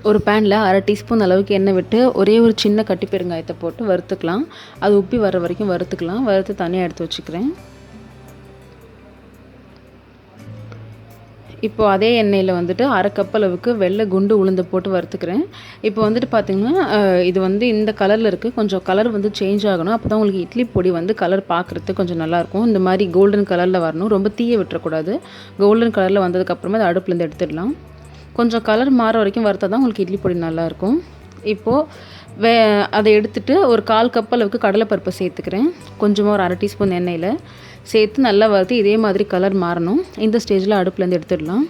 ஒரு பேனில் அரை டீஸ்பூன் அளவுக்கு எண்ணெய் விட்டு ஒரே ஒரு சின்ன கட்டி பெருங்காயத்தை போட்டு வறுத்துக்கலாம். அது உப்பி வர வரைக்கும் வறுத்துக்கலாம். வறுத்து தனியாக எடுத்து வச்சுக்கிறேன். இப்போ அதே எண்ணெயில் வந்துட்டு அரை கப் அளவுக்கு வெள்ளை குண்டு உளுந்து போட்டு வறுத்துக்கிறேன். இப்போ வந்துட்டு பார்த்திங்கன்னா இது வந்து இந்த கலரில் இருக்குது. கொஞ்சம் கலர் வந்து சேஞ்ச் ஆகணும். அப்போ தான் உங்களுக்கு இட்லி பொடி வந்து கலர் பார்க்குறதுக்கு கொஞ்சம் நல்லாயிருக்கும். இந்த மாதிரி கோல்டன் கலரில் வரணும். ரொம்ப தீய விட்டுறக்கூடாது. கோல்டன் கலரில் வந்ததுக்கப்புறமா அதை அடுப்புலேருந்து எடுத்துடலாம். கொஞ்சம் கலர் மாற வரைக்கும் வறுத்தா தான் உங்களுக்கு இட்லி பொடி நல்லாயிருக்கும். இப்போது அதை எடுத்துகிட்டு ஒரு 1/4 கப் அளவுக்கு கடலைப்பருப்பை சேர்த்துக்கிறேன். கொஞ்சமாக ஒரு அரை டீஸ்பூன் எண்ணெயில் சேர்த்து நல்லா வறுத்து இதே மாதிரி கலர் மாறணும். இந்த ஸ்டேஜில் அடுப்புலேருந்து எடுத்துடலாம்.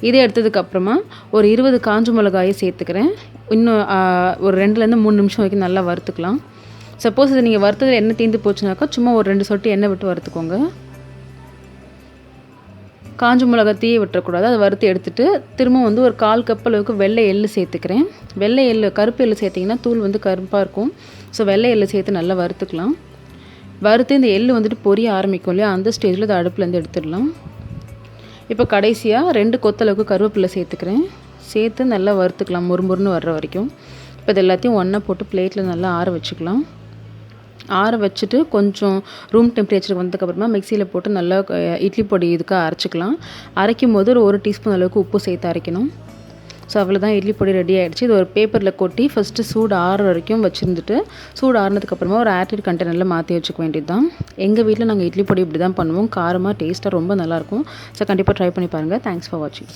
இதை எடுத்ததுக்கப்புறமா ஒரு 20 காஞ்ச மிளகாயை சேர்த்துக்கிறேன். இன்னும் ஒரு 2லேருந்து 3 நிமிஷம் வரைக்கும் நல்லா வறுத்துக்கலாம். சப்போஸ் இது நீங்கள் வறுத்ததில் எண்ணெய் தீர்ந்து போச்சுனாக்கா சும்மா ஒரு 2 சொட்டு எண்ணெய் விட்டு வறுத்துக்கோங்க. காஞ்ச மிளகா தீய விட்டுறக்கூடாது. அதை வறுத்து எடுத்துகிட்டு திரும்ப வந்து ஒரு 1/4 கப் அளவுக்கு வெள்ளை எள்ளு சேர்த்துக்கிறேன். வெள்ளை எள்ளு கருப்பு எள்ளு சேர்த்திங்கன்னா தூள் வந்து கருப்பாக இருக்கும். ஸோ வெள்ளை எள்ளு சேர்த்து நல்லா வறுத்துக்கலாம். வறுத்து இந்த எள்ளு வந்துட்டு பொரிய ஆரம்பிக்கும் இல்லையா, அந்த ஸ்டேஜில் இதை அடுப்புலேருந்து எடுத்துடலாம். இப்போ கடைசியாக 2 கொத்தளவுக்கு கருவேப்பிலை சேர்த்துக்கிறேன். சேர்த்து நல்லா வறுத்துக்கலாம் முறுமுறுன்னு வர்ற வரைக்கும். இப்போ இது எல்லாத்தையும் ஒன்றா போட்டு பிளேட்டில் நல்லா ஆற வச்சுக்கலாம். ஆற வச்சுட்டு கொஞ்சம் ரூம் டெம்பரேச்சருக்கு வந்ததுக்கப்புறமா மிக்சியில் போட்டு நல்லா இட்லி பொடி இதுக்காக அரைச்சிக்கலாம். அரைக்கும் போது ஒரு டீஸ்பூன் அளவுக்கு உப்பு சேர்த்து அரைக்கணும். ஸோ அவ்வளோதான், இட்லி பொடி ரெடி ஆகிடுச்சு. இது ஒரு பேப்பரில் கொட்டி ஃபஸ்ட்டு சூடு ஆறுற வரைக்கும் வச்சுருந்துட்டு சூடு ஆறுனதுக்கப்புறமா ஒரு ஏர்டைட் கண்டெய்னரில் மாற்றி வச்சுக்க வேண்டியது தான். எங்கள் வீட்டில் நாங்கள் இட்லி பொடி இப்படி தான் பண்ணுவோம். காரமாக டேஸ்ட்டாக ரொம்ப நல்லாயிருக்கும். ஸோ கண்டிப்பாக ட்ரை பண்ணி பாருங்கள். தேங்க்ஸ் ஃபார் வாட்சிங்.